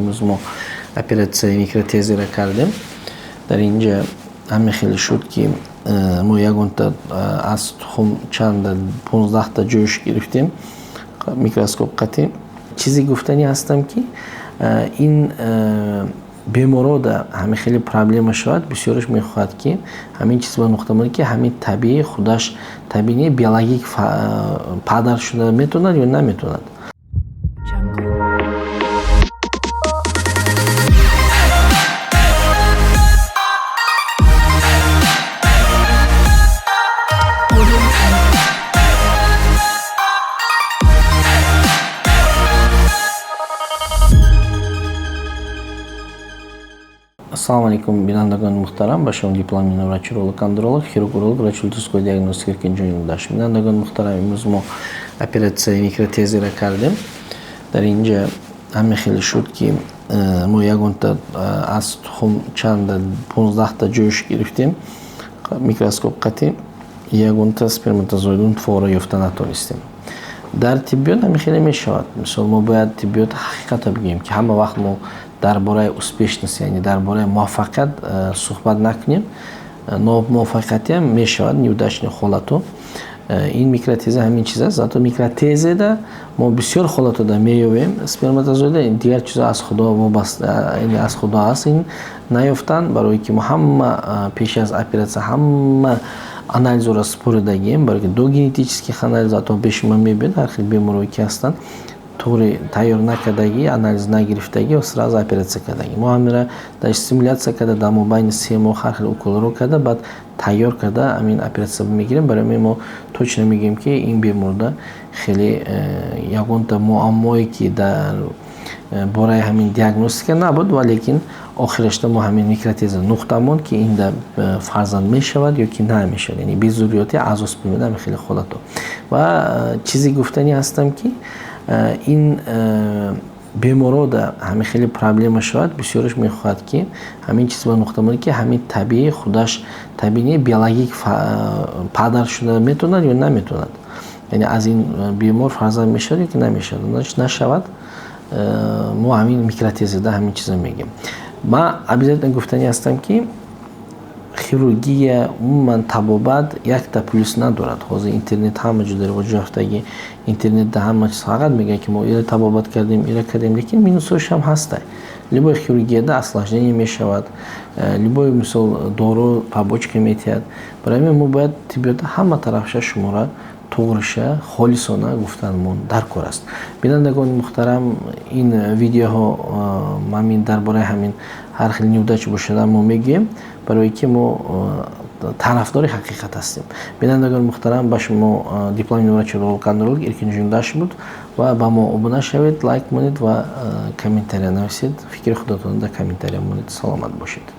امروز ما اپراتسیای میکروتیزی را کردیم. در اینجا همین خیلی شد که ما یکون تا از تخم چند 15 تا جوش گرفتیم میکروسکوپ قطعی. چیزی گفتنی هستم که این بیمارا در همین خیلی پرابلم شد بسیارش میخواد که همین چیز با نقطه مونی که همین طبیعی خودش طبیعی بیولوژیک پدر شده میتوند یا نمیتوند. Assalomu alaykum binandagon muhtaram. Basham diplomli navrochirolog, androlog, xirurg, vrach-ultrasoniy diagnostika ikinci yıldaş. Binandagon muhtaram imroz mo operatsiya mikrotezi ra kardیم. در اینجا همین خیلی شد که ما یکون تا از تخم چند 15 تا جوش گرفتیم میکروسکوپ قطعی. یکون تا اسپرماتوزویدون فورا یافته نتونستیم. در طبیعت همین خیلی میشود. مثلا ما باید طبیعت حقیقت بگیم که همه وقت ما درباره اسپیشنس یعنی درباره موفقیت صحبت نکنیم. موفقیتی هم میشود نیوداشن خالاتو. این میکروتیزه همین چیز است. زاتو میکروتیزه ده ما بسیار خالاتو ده میابیم. اسپرماتوزوید دیگر چیزا از خدا وابسته یعنی از خدا است. این نیافتن برای که ما همه پیش از اپراتسیا همه آنالیز را سپردگیم برای که دو گنتیکی آنالیز اتو پیش ما میبینید هر خیلی بیماری که هستند طوری تیار نکردگی آنالیز نگرفتگی و سراز اپراتسیا کردگی. ما همین در سیمولیاسیا کرده در مابین 3 ماه هر خیلی اوکول رو کرده بعد تیار کرده همین اپراتسیا میگیریم. برای ما توچ نمیگیم که این بیمارده خیلی یکون تا معمایی که در برای همین دیاگنوستیک نبود ولیکن آخرش ما همین میکروتیز نقطه‌مون که این در فرزند میشود یا که نمیشود یعنی به ضروریات ازوس میدم خیلی خودتو. و چیزی گفتنی هستم که این بیمارا در همین خیلی پرابلم شد بسیارش میخواد که همین چیز با نقطه مونی که همین طبیعی خودش طبیعی بیولوژیک پدر شده میتوند یا نمیتوند یعنی از این بیمار فرزند میشود یا که نمیشود نشود. ما همین میکروتیزه ده همین چیزا میگیم. ما ابزار گفتنی هستم که خیروگی عموما طبابت یک تا پلیس ندارد. حاضر اینترنت همه جا در وجود افتاده اینترنت ده همه چیز فقط میگه که ما ایره طبابت کردیم ایره کردیم لیکن مینوسش هم هسته. لیبای خیروگی ده اصلاش نمیشود. لیبای مثل دارو پابوچ که میتید. برای ما باید طبیعت همه طرفش شما را طورشه خالصانه گفتنمون در کار است. بینندگان محترم این ویدیوها همین درباره همین هر خیلی نیوداچ باشه ما میگیم برای که ما طرفدار حقیقت هستیم. بینندگان محترم باش ما دیپلم نوروچرولوگ اندرولوگ ikinci yıldaş بود و با ما ابونه شوید لایک کنید و کامنتاری نویسید. فکر خودتون در کامنتاری مونید. سلامت باشید.